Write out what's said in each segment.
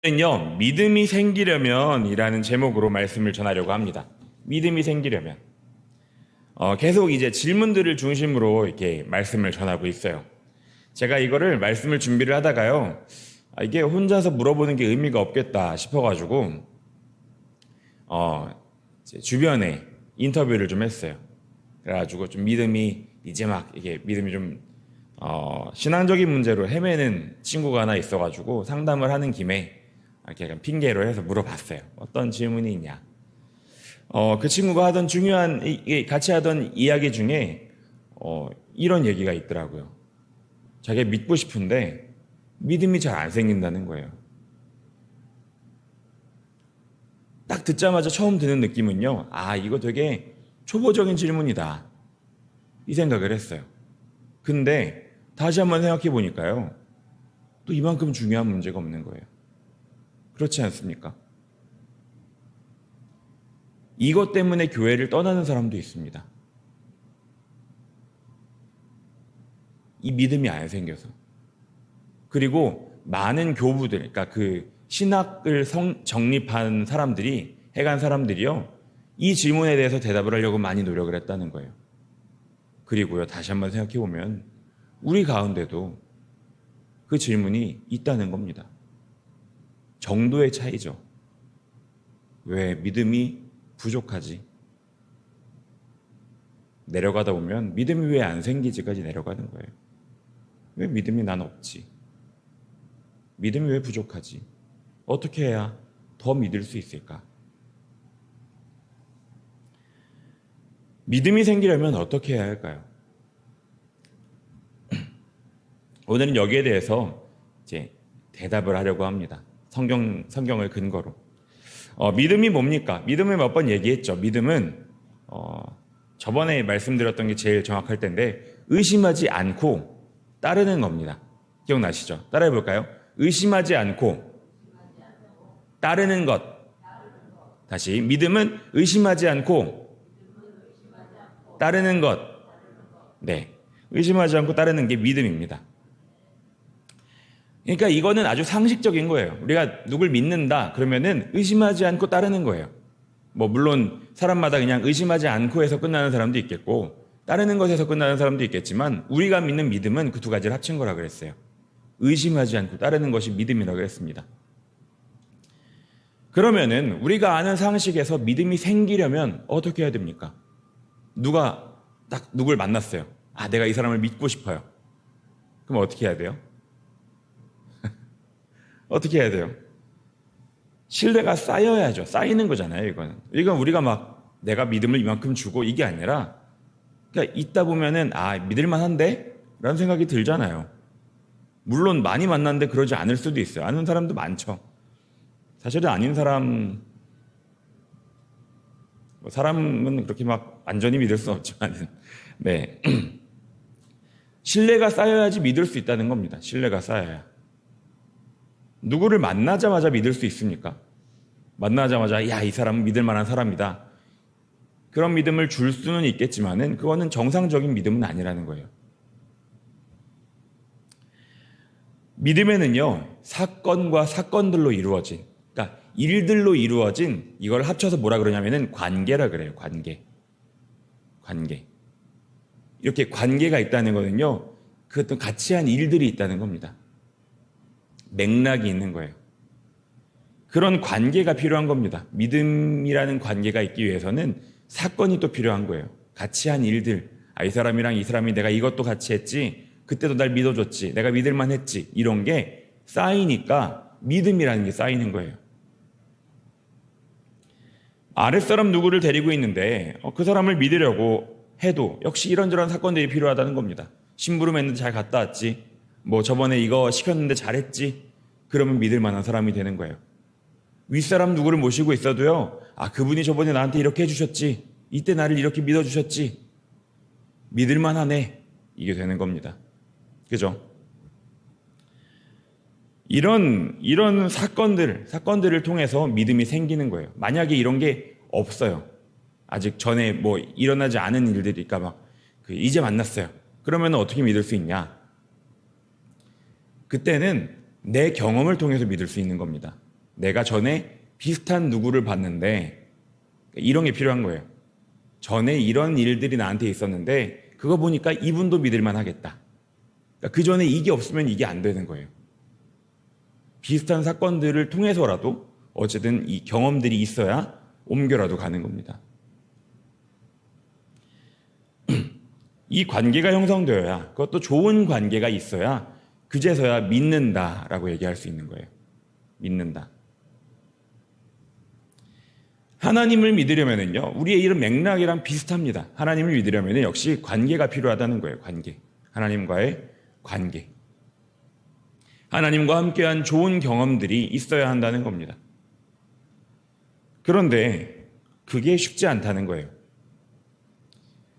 는요, 믿음이 생기려면 이라는 제목으로 말씀을 전하려고 합니다. 믿음이 생기려면. 계속 이제 질문들을 중심으로 이렇게 말씀을 전하고 있어요. 제가 이거를 말씀을 준비를 하다가요, 이게 혼자서 물어보는 게 의미가 없겠다 싶어가지고, 이제 주변에 인터뷰를 좀 했어요. 그래가지고 좀 믿음이 이제 막 이게 믿음이 좀 신앙적인 문제로 헤매는 친구가 하나 있어가지고 상담을 하는 김에 이렇게 약간 핑계로 해서 물어봤어요. 어떤 질문이 있냐. 그 친구가 하던 중요한, 같이 하던 이야기 중에, 이런 얘기가 있더라고요. 자기가 믿고 싶은데, 믿음이 잘 안 생긴다는 거예요. 딱 듣자마자 처음 드는 느낌은요, 이거 되게 초보적인 질문이다. 이 생각을 했어요. 근데, 다시 한번 생각해 보니까요, 또 이만큼 중요한 문제가 없는 거예요. 그렇지 않습니까? 이것 때문에 교회를 떠나는 사람도 있습니다. 이 믿음이 안 생겨서. 그리고 많은 교부들, 그러니까 그 신학을 정립한 사람들이, 해간 사람들이요, 이 질문에 대해서 대답을 하려고 많이 노력을 했다는 거예요. 그리고요, 다시 한번 생각해 보면, 우리 가운데도 그 질문이 있다는 겁니다. 정도의 차이죠. 왜 믿음이 부족하지? 내려가다 보면 믿음이 왜 안 생기지까지 내려가는 거예요. 왜 믿음이 난 없지? 믿음이 왜 부족하지? 어떻게 해야 더 믿을 수 있을까? 믿음이 생기려면 어떻게 해야 할까요? 오늘은 여기에 대해서 이제 대답을 하려고 합니다. 성경을 근거로. 믿음이 뭡니까? 믿음을 몇 번 얘기했죠. 믿음은, 저번에 말씀드렸던 게 제일 정확할 텐데, 의심하지 않고 따르는 겁니다. 기억나시죠? 따라해 볼까요? 의심하지 않고 따르는 것. 다시. 믿음은 의심하지 않고 따르는 것. 네. 의심하지 않고 따르는 게 믿음입니다. 그러니까 이거는 아주 상식적인 거예요. 우리가 누굴 믿는다 그러면은 의심하지 않고 따르는 거예요. 물론 사람마다 그냥 의심하지 않고 해서 끝나는 사람도 있겠고 따르는 것에서 끝나는 사람도 있겠지만 우리가 믿는 믿음은 그 두 가지를 합친 거라 그랬어요. 의심하지 않고 따르는 것이 믿음이라고 그랬습니다. 그러면은 우리가 아는 상식에서 믿음이 생기려면 어떻게 해야 됩니까? 누가 딱 누굴 만났어요. 내가 이 사람을 믿고 싶어요. 그럼 어떻게 해야 돼요? 어떻게 해야 돼요? 신뢰가 쌓여야죠. 쌓이는 거잖아요, 이거는. 이건 우리가 막 내가 믿음을 이만큼 주고 이게 아니라, 그러니까 있다 보면은, 믿을만한데? 라는 생각이 들잖아요. 물론 많이 만났는데 그러지 않을 수도 있어요. 아는 사람도 많죠. 사실은 아닌 사람은 그렇게 막 완전히 믿을 수 없지만, 네. 신뢰가 쌓여야지 믿을 수 있다는 겁니다. 신뢰가 쌓여야. 누구를 만나자마자 믿을 수 있습니까? 만나자마자 이 사람은 믿을 만한 사람이다. 그런 믿음을 줄 수는 있겠지만은 그거는 정상적인 믿음은 아니라는 거예요. 믿음에는요, 사건과 사건들로 이루어진, 그러니까 일들로 이루어진 이걸 합쳐서 뭐라 그러냐면은 관계라 그래요. 관계. 이렇게 관계가 있다는 거는요, 그것도 같이 한 일들이 있다는 겁니다. 맥락이 있는 거예요. 그런 관계가 필요한 겁니다. 믿음이라는 관계가 있기 위해서는 사건이 또 필요한 거예요. 같이 한 일들. 이 사람이랑 이 사람이 내가 이것도 같이 했지. 그때도 날 믿어줬지. 내가 믿을만 했지. 이런 게 쌓이니까 믿음이라는 게 쌓이는 거예요. 아랫사람 누구를 데리고 있는데 그 사람을 믿으려고 해도 역시 이런저런 사건들이 필요하다는 겁니다. 심부름했는데 잘 갔다 왔지. 저번에 이거 시켰는데 잘했지? 그러면 믿을 만한 사람이 되는 거예요. 윗사람 누구를 모시고 있어도요, 그분이 저번에 나한테 이렇게 해주셨지. 이때 나를 이렇게 믿어주셨지. 믿을 만하네. 이게 되는 겁니다. 그죠? 이런 사건들을 통해서 믿음이 생기는 거예요. 만약에 이런 게 없어요. 아직 전에 일어나지 않은 일들이니까 이제 만났어요. 그러면 어떻게 믿을 수 있냐? 그때는 내 경험을 통해서 믿을 수 있는 겁니다. 내가 전에 비슷한 누구를 봤는데 이런 게 필요한 거예요. 전에 이런 일들이 나한테 있었는데 그거 보니까 이분도 믿을만 하겠다. 그러니까 그 전에 이게 없으면 이게 안 되는 거예요. 비슷한 사건들을 통해서라도 어쨌든 이 경험들이 있어야 옮겨라도 가는 겁니다. 이 관계가 형성되어야, 그것도 좋은 관계가 있어야 그제서야 믿는다라고 얘기할 수 있는 거예요. 믿는다. 하나님을 믿으려면요, 우리의 이런 맥락이랑 비슷합니다. 하나님을 믿으려면 역시 관계가 필요하다는 거예요. 관계. 하나님과의 관계. 하나님과 함께한 좋은 경험들이 있어야 한다는 겁니다. 그런데 그게 쉽지 않다는 거예요.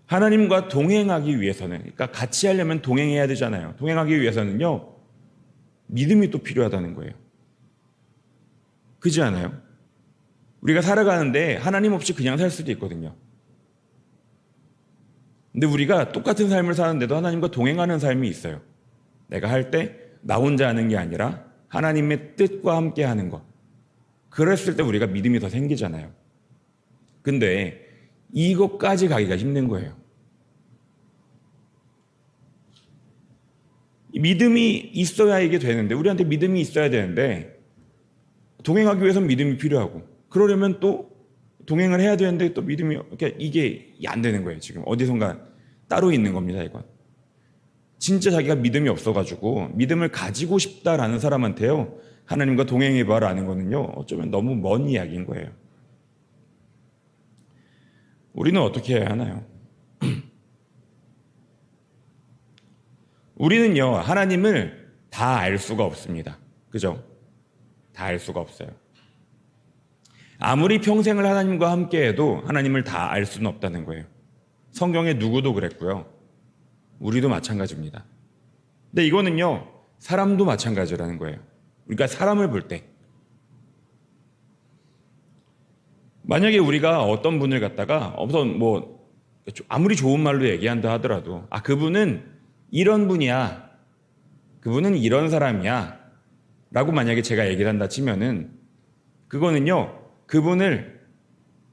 하나님과 동행하기 위해서는, 그러니까 같이 하려면 동행해야 되잖아요. 동행하기 위해서는요, 믿음이 또 필요하다는 거예요. 그렇지 않아요? 우리가 살아가는데 하나님 없이 그냥 살 수도 있거든요. 근데 우리가 똑같은 삶을 사는데도 하나님과 동행하는 삶이 있어요. 내가 할 때 나 혼자 하는 게 아니라 하나님의 뜻과 함께 하는 것. 그랬을 때 우리가 믿음이 더 생기잖아요. 근데 이것까지 가기가 힘든 거예요. 믿음이 있어야 이게 되는데, 우리한테 믿음이 있어야 되는데, 동행하기 위해서는 믿음이 필요하고, 그러려면 또 동행을 해야 되는데 또 믿음이, 그러니까 이게 안 되는 거예요. 지금 어디선가 따로 있는 겁니다, 이건. 진짜 자기가 믿음이 없어가지고 믿음을 가지고 싶다라는 사람한테요, 하나님과 동행해봐라는 거는요, 어쩌면 너무 먼 이야기인 거예요. 우리는 어떻게 해야 하나요? 우리는요, 하나님을 다 알 수가 없습니다. 그죠? 다 알 수가 없어요. 아무리 평생을 하나님과 함께 해도 하나님을 다 알 수는 없다는 거예요. 성경에 누구도 그랬고요. 우리도 마찬가지입니다. 근데 이거는요, 사람도 마찬가지라는 거예요. 우리가 사람을 볼 때, 만약에 우리가 어떤 분을 갖다가 아무리 좋은 말로 얘기한다 하더라도, 그분은 이런 분이야, 그분은 이런 사람이야 라고 만약에 제가 얘기를 한다 치면은, 그거는요, 그분을,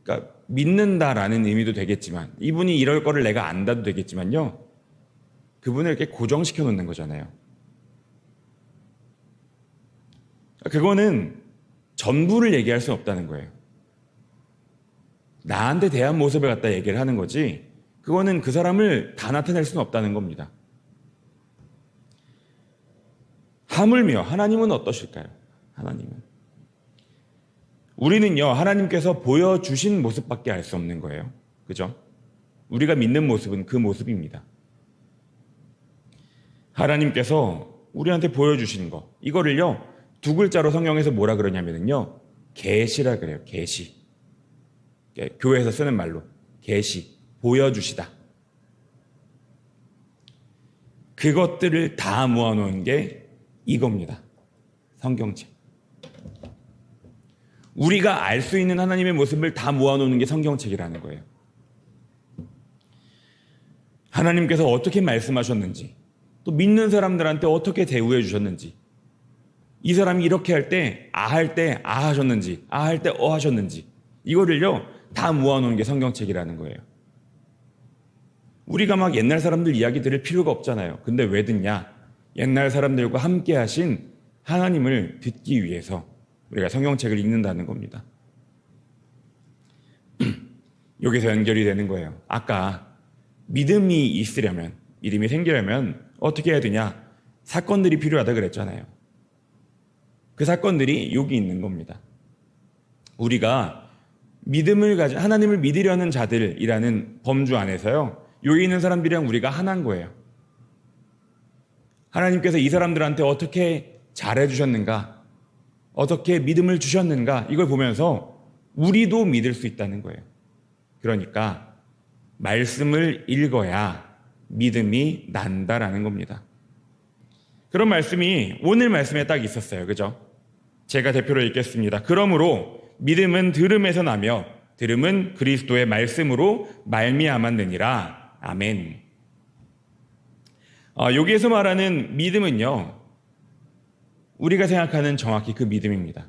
그러니까 믿는다라는 의미도 되겠지만, 이분이 이럴 거를 내가 안다도 되겠지만요, 그분을 이렇게 고정시켜 놓는 거잖아요. 그거는 전부를 얘기할 수 없다는 거예요. 나한테 대한 모습을 갖다 얘기를 하는 거지, 그거는 그 사람을 다 나타낼 수는 없다는 겁니다. 하물며 하나님은 어떠실까요? 하나님은, 우리는요, 하나님께서 보여주신 모습밖에 알 수 없는 거예요. 그죠? 우리가 믿는 모습은 그 모습입니다. 하나님께서 우리한테 보여주신 거, 이거를요, 두 글자로 성경에서 뭐라 그러냐면요, 계시라 그래요. 계시. 교회에서 쓰는 말로 계시, 보여주시다. 그것들을 다 모아놓은 게 이겁니다. 성경책. 우리가 알 수 있는 하나님의 모습을 다 모아놓는 게 성경책이라는 거예요. 하나님께서 어떻게 말씀하셨는지, 또 믿는 사람들한테 어떻게 대우해 주셨는지, 이 사람이 이렇게 할 때 하셨는지, 할 때 하셨는지, 이거를요, 다 모아놓은 게 성경책이라는 거예요. 우리가 막 옛날 사람들 이야기 들을 필요가 없잖아요. 근데 왜 듣냐? 옛날 사람들과 함께 하신 하나님을 듣기 위해서 우리가 성경책을 읽는다는 겁니다. 여기서 연결이 되는 거예요. 아까 믿음이 있으려면, 믿음이 생기려면 어떻게 해야 되냐? 사건들이 필요하다 그랬잖아요. 그 사건들이 여기 있는 겁니다. 우리가 믿음을 가진, 하나님을 믿으려는 자들이라는 범주 안에서요, 여기 있는 사람들이랑 우리가 하나인 거예요. 하나님께서 이 사람들한테 어떻게 잘해주셨는가, 어떻게 믿음을 주셨는가, 이걸 보면서 우리도 믿을 수 있다는 거예요. 그러니까 말씀을 읽어야 믿음이 난다라는 겁니다. 그런 말씀이 오늘 말씀에 딱 있었어요. 그죠? 제가 대표로 읽겠습니다. 그러므로 믿음은 들음에서 나며 들음은 그리스도의 말씀으로 말미암았느니라. 아멘. 여기에서 말하는 믿음은요, 우리가 생각하는 정확히 그 믿음입니다.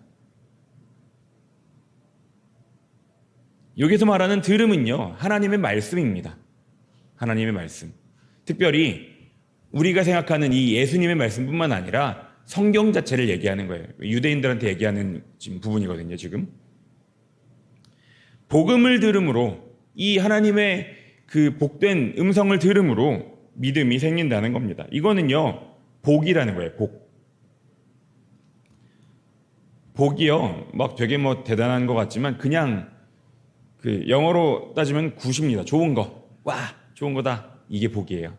여기서 말하는 들음은요, 하나님의 말씀입니다. 하나님의 말씀. 특별히 우리가 생각하는 이 예수님의 말씀뿐만 아니라 성경 자체를 얘기하는 거예요. 유대인들한테 얘기하는 지금 부분이거든요, 지금. 복음을 들음으로, 이 하나님의 그 복된 음성을 들음으로 믿음이 생긴다는 겁니다. 이거는요, 복이라는 거예요, 복. 복이요, 막 되게 뭐 대단한 것 같지만 그냥 그 영어로 따지면 굿입니다. 좋은 거. 와, 좋은 거다. 이게 복이에요.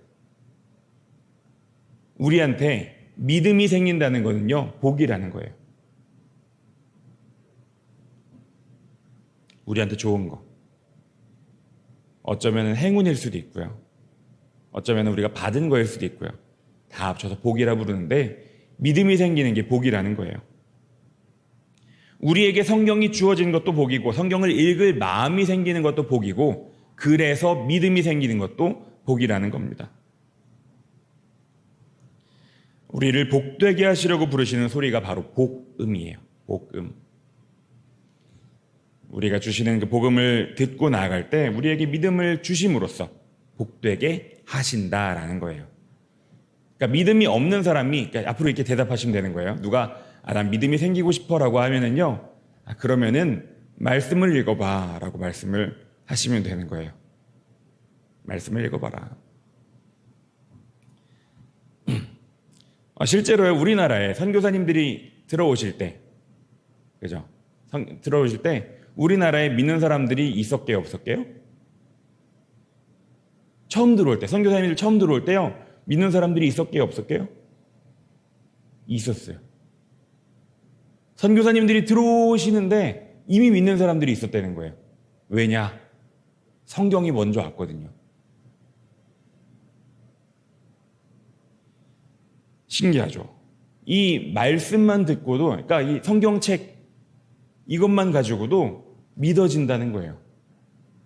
우리한테 믿음이 생긴다는 거는요, 복이라는 거예요. 우리한테 좋은 거. 어쩌면 행운일 수도 있고요. 어쩌면 우리가 받은 거일 수도 있고요. 다 합쳐서 복이라 부르는데 믿음이 생기는 게 복이라는 거예요. 우리에게 성경이 주어지는 것도 복이고 성경을 읽을 마음이 생기는 것도 복이고 그래서 믿음이 생기는 것도 복이라는 겁니다. 우리를 복되게 하시려고 부르시는 소리가 바로 복음이에요. 복음. 우리가 주시는 그 복음을 듣고 나아갈 때 우리에게 믿음을 주심으로써 복되게 하신다라는 거예요. 그러니까 믿음이 없는 사람이 그러니까 앞으로 이렇게 대답하시면 되는 거예요. 누가 난 믿음이 생기고 싶어라고 하면은요, 그러면은 말씀을 읽어봐라고 말씀을 하시면 되는 거예요. 말씀을 읽어봐라. 실제로요, 우리나라에 선교사님들이 들어오실 때, 그죠? 들어오실 때 우리나라에 믿는 사람들이 있었게요, 없었게요? 처음 들어올 때, 선교사님들 처음 들어올 때요, 믿는 사람들이 있었게요, 없었게요? 있었어요. 선교사님들이 들어오시는데 이미 믿는 사람들이 있었다는 거예요. 왜냐? 성경이 먼저 왔거든요. 신기하죠? 이 말씀만 듣고도, 그러니까 이 성경책 이것만 가지고도 믿어진다는 거예요.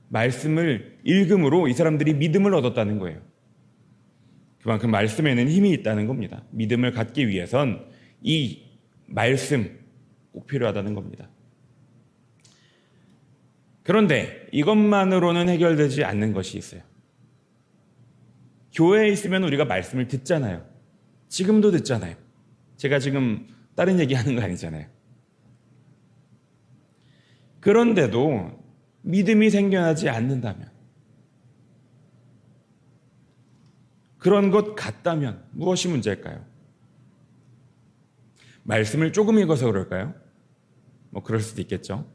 말씀을 읽음으로 이 사람들이 믿음을 얻었다는 거예요. 그만큼 말씀에는 힘이 있다는 겁니다. 믿음을 갖기 위해선 이 말씀 꼭 필요하다는 겁니다. 그런데 이것만으로는 해결되지 않는 것이 있어요. 교회에 있으면 우리가 말씀을 듣잖아요. 지금도 듣잖아요. 제가 지금 다른 얘기하는 거 아니잖아요. 그런데도 믿음이 생겨나지 않는다면, 그런 것 같다면 무엇이 문제일까요? 말씀을 조금 읽어서 그럴까요? 뭐 그럴 수도 있겠죠.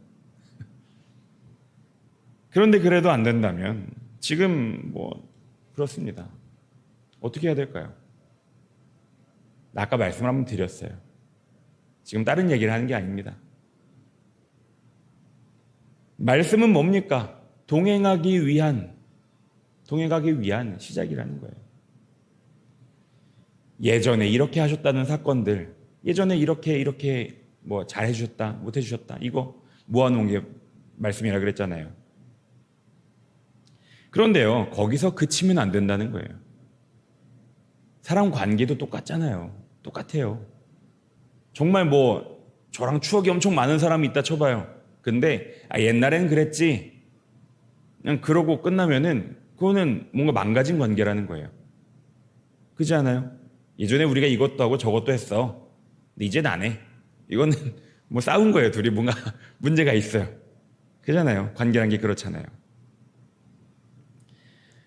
그런데 그래도 안 된다면 지금 뭐 그렇습니다. 어떻게 해야 될까요? 아까 말씀을 한번 드렸어요. 지금 다른 얘기를 하는 게 아닙니다. 말씀은 뭡니까? 동행하기 위한 시작이라는 거예요. 예전에 이렇게 하셨다는 사건들, 예전에 이렇게 뭐 잘해주셨다, 못해주셨다, 이거 모아놓은 게 말씀이라 그랬잖아요. 그런데요, 거기서 그치면 안 된다는 거예요. 사람 관계도 똑같잖아요. 똑같아요. 정말 뭐 저랑 추억이 엄청 많은 사람이 있다 쳐봐요. 근데 옛날엔 그랬지, 그냥 그러고 끝나면은 그거는 뭔가 망가진 관계라는 거예요. 그렇지 않아요? 예전에 우리가 이것도 하고 저것도 했어. 근데 이젠 안 해. 이거는 뭐 싸운 거예요. 둘이 뭔가 문제가 있어요. 그렇잖아요. 관계란 게 그렇잖아요.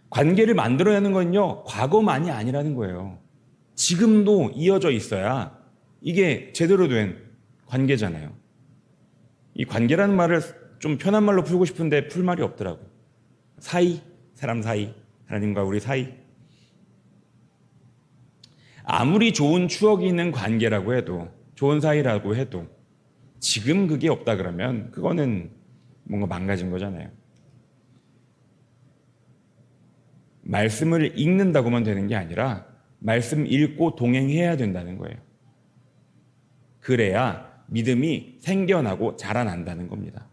관계를 만들어내는 건요, 과거만이 아니라는 거예요. 지금도 이어져 있어야 이게 제대로 된 관계잖아요. 이 관계라는 말을 좀 편한 말로 풀고 싶은데 풀 말이 없더라고요. 사이, 사람 사이, 하나님과 우리 사이. 아무리 좋은 추억이 있는 관계라고 해도, 좋은 사이라고 해도 지금 그게 없다 그러면 그거는 뭔가 망가진 거잖아요. 말씀을 읽는다고만 되는 게 아니라 말씀 읽고 동행해야 된다는 거예요. 그래야 믿음이 생겨나고 자라난다는 겁니다.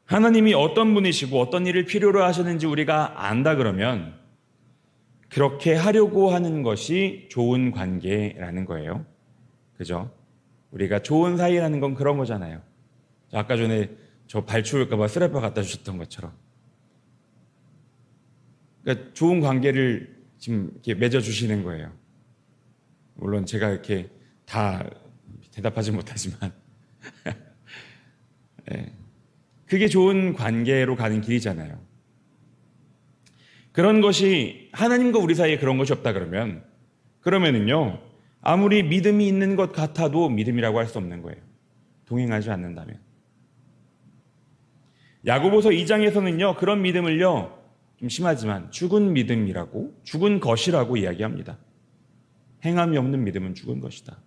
하나님이 어떤 분이시고 어떤 일을 필요로 하시는지 우리가 안다 그러면 그렇게 하려고 하는 것이 좋은 관계라는 거예요. 그죠? 우리가 좋은 사이라는 건 그런 거잖아요. 아까 전에 저 발 추울까봐 쓰레빠 갖다 주셨던 것처럼. 그러니까 좋은 관계를 지금 이렇게 맺어주시는 거예요. 물론 제가 이렇게 다 대답하지 못하지만. 네. 그게 좋은 관계로 가는 길이잖아요. 그런 것이 하나님과 우리 사이에 그런 것이 없다 그러면은요, 아무리 믿음이 있는 것 같아도 믿음이라고 할 수 없는 거예요. 동행하지 않는다면. 야고보서 2장에서는요, 그런 믿음을요, 좀 심하지만 죽은 믿음이라고, 죽은 것이라고 이야기합니다. 행함이 없는 믿음은 죽은 것이다.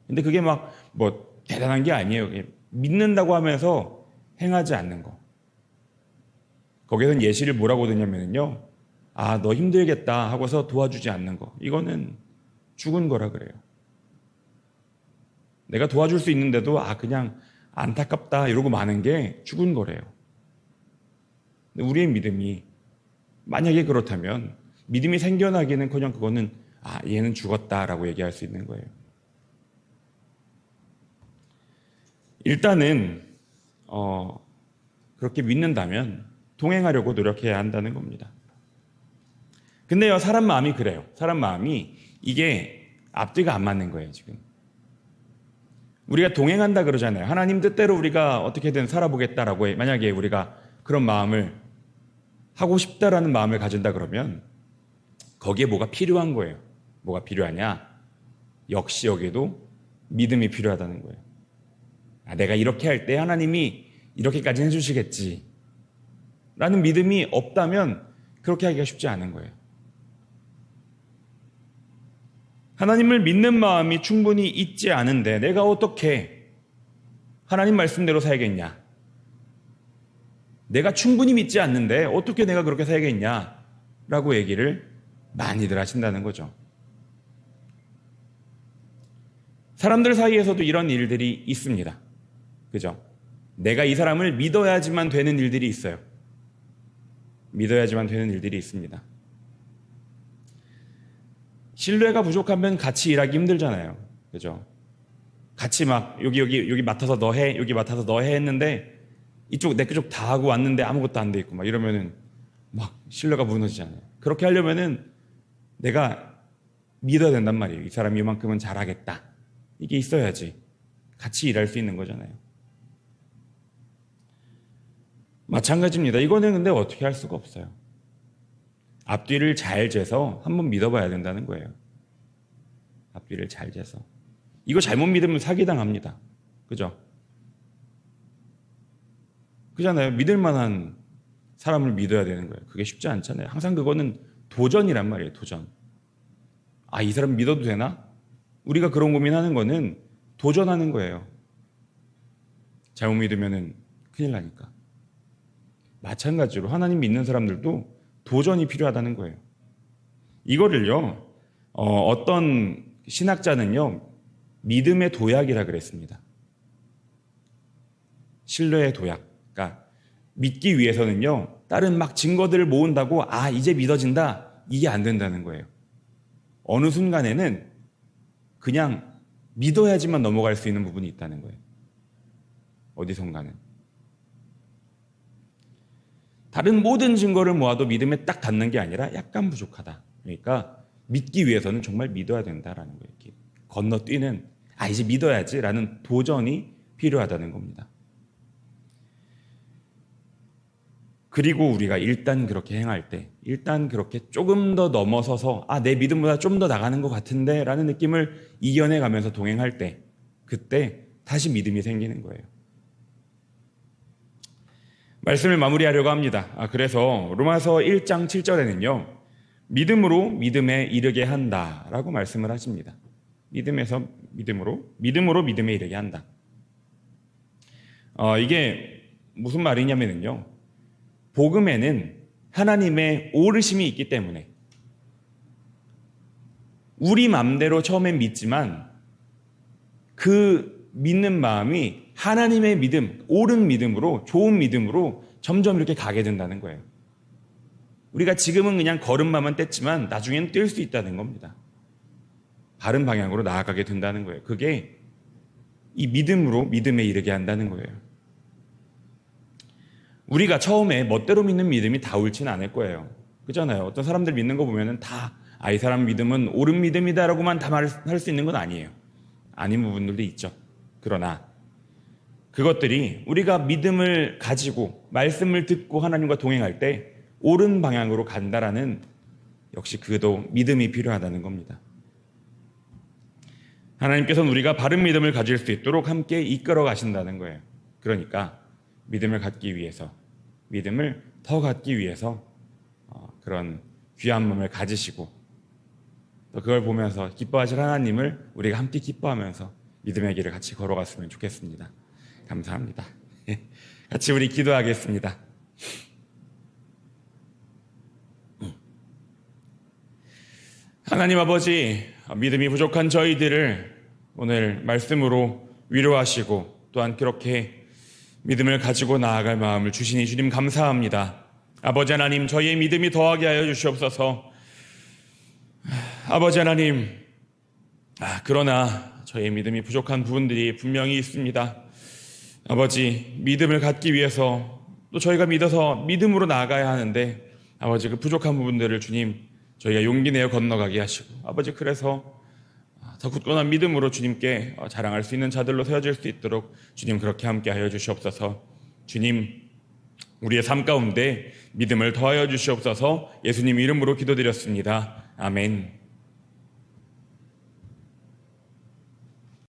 근데 그게 막 뭐 대단한 게 아니에요. 믿는다고 하면서 행하지 않는 거. 거기서는 예시를 뭐라고 드냐면요, 아, 너 힘들겠다 하고서 도와주지 않는 거. 이거는 죽은 거라 그래요. 내가 도와줄 수 있는데도 그냥 안타깝다 이러고 마는 게 죽은 거래요. 근데 우리의 믿음이 만약에 그렇다면 믿음이 생겨나기는커녕 그거는 얘는 죽었다라고 얘기할 수 있는 거예요. 일단은 그렇게 믿는다면 동행하려고 노력해야 한다는 겁니다. 근데요, 사람 마음이 그래요. 사람 마음이 이게 앞뒤가 안 맞는 거예요, 지금. 우리가 동행한다 그러잖아요. 하나님 뜻대로 우리가 어떻게든 살아보겠다라고 만약에 우리가 그런 마음을 하고 싶다라는 마음을 가진다 그러면 거기에 뭐가 필요한 거예요. 뭐가 필요하냐? 역시 여기에도 믿음이 필요하다는 거예요. 내가 이렇게 할 때 하나님이 이렇게까지 해주시겠지 라는 믿음이 없다면 그렇게 하기가 쉽지 않은 거예요. 하나님을 믿는 마음이 충분히 있지 않은데 내가 어떻게 하나님 말씀대로 살겠냐? 내가 충분히 믿지 않는데 어떻게 내가 그렇게 살겠냐? 라고 얘기를 많이들 하신다는 거죠. 사람들 사이에서도 이런 일들이 있습니다. 그죠? 내가 이 사람을 믿어야지만 되는 일들이 있어요. 믿어야지만 되는 일들이 있습니다. 신뢰가 부족하면 같이 일하기 힘들잖아요. 그죠? 같이 막 여기 맡아서 너 해, 여기 맡아서 너 해 했는데 이쪽 내 쪽 다 하고 왔는데 아무것도 안 돼 있고 막 이러면은 막 신뢰가 무너지잖아요. 그렇게 하려면은 내가 믿어야 된단 말이에요. 이 사람이 이만큼은 잘하겠다. 이게 있어야지 같이 일할 수 있는 거잖아요. 마찬가지입니다. 이거는 근데 어떻게 할 수가 없어요. 앞뒤를 잘 재서 한번 믿어봐야 된다는 거예요. 앞뒤를 잘 재서. 이거 잘못 믿으면 사기당합니다. 그죠? 그잖아요. 믿을 만한 사람을 믿어야 되는 거예요. 그게 쉽지 않잖아요. 항상 그거는 도전이란 말이에요. 도전. 이 사람 믿어도 되나? 우리가 그런 고민하는 거는 도전하는 거예요. 잘못 믿으면 큰일 나니까. 마찬가지로 하나님 믿는 사람들도 도전이 필요하다는 거예요. 이거를요, 어떤 신학자는요, 믿음의 도약이라 그랬습니다. 신뢰의 도약. 그러니까 믿기 위해서는요, 다른 막 증거들을 모은다고 이제 믿어진다, 이게 안 된다는 거예요. 어느 순간에는 그냥 믿어야지만 넘어갈 수 있는 부분이 있다는 거예요. 어디선가는. 다른 모든 증거를 모아도 믿음에 딱 닿는 게 아니라 약간 부족하다. 그러니까 믿기 위해서는 정말 믿어야 된다라는 거예요. 이렇게 건너뛰는 이제 믿어야지라는 도전이 필요하다는 겁니다. 그리고 우리가 일단 그렇게 행할 때, 일단 그렇게 조금 더 넘어서서 내 믿음보다 좀 더 나가는 것 같은데 라는 느낌을 이겨내가면서 동행할 때, 그때 다시 믿음이 생기는 거예요. 말씀을 마무리하려고 합니다. 그래서 로마서 1장 7절에는요. 믿음으로 믿음에 이르게 한다라고 말씀을 하십니다. 믿음에서 믿음으로 믿음에 이르게 한다. 이게 무슨 말이냐면요. 복음에는 하나님의 오르심이 있기 때문에 우리 마음대로 처음엔 믿지만 그 믿는 마음이 하나님의 믿음, 옳은 믿음으로, 좋은 믿음으로 점점 이렇게 가게 된다는 거예요. 우리가 지금은 그냥 걸음마만 뗐지만 나중에는 뛸 수 있다는 겁니다. 바른 방향으로 나아가게 된다는 거예요. 그게 이 믿음으로 믿음에 이르게 한다는 거예요. 우리가 처음에 멋대로 믿는 믿음이 다 옳지는 않을 거예요. 그렇잖아요. 어떤 사람들 믿는 거 보면은 다, 이 사람 믿음은 옳은 믿음이다라고만 다 말할 수 있는 건 아니에요. 아닌 부분들도 있죠. 그러나 그것들이 우리가 믿음을 가지고 말씀을 듣고 하나님과 동행할 때 옳은 방향으로 간다라는, 역시 그도 믿음이 필요하다는 겁니다. 하나님께서는 우리가 바른 믿음을 가질 수 있도록 함께 이끌어 가신다는 거예요. 그러니까 믿음을 갖기 위해서, 믿음을 더 갖기 위해서 그런 귀한 마음을 가지시고, 또 그걸 보면서 기뻐하실 하나님을 우리가 함께 기뻐하면서 믿음의 길을 같이 걸어갔으면 좋겠습니다. 감사합니다. 같이 우리 기도하겠습니다. 하나님 아버지, 믿음이 부족한 저희들을 오늘 말씀으로 위로하시고 또한 그렇게 믿음을 가지고 나아갈 마음을 주시니 주님 감사합니다. 아버지 하나님, 저희의 믿음이 더하게 하여 주시옵소서. 아버지 하나님, 그러나 저희의 믿음이 부족한 부분들이 분명히 있습니다. 아버지, 믿음을 갖기 위해서 또 저희가 믿어서 믿음으로 나아가야 하는데, 아버지 그 부족한 부분들을 주님 저희가 용기 내어 건너가게 하시고, 아버지 그래서 더 굳건한 믿음으로 주님께 자랑할 수 있는 자들로 세워질 수 있도록 주님 그렇게 함께 하여 주시옵소서. 주님, 우리의 삶 가운데 믿음을 더하여 주시옵소서. 예수님 이름으로 기도드렸습니다. 아멘.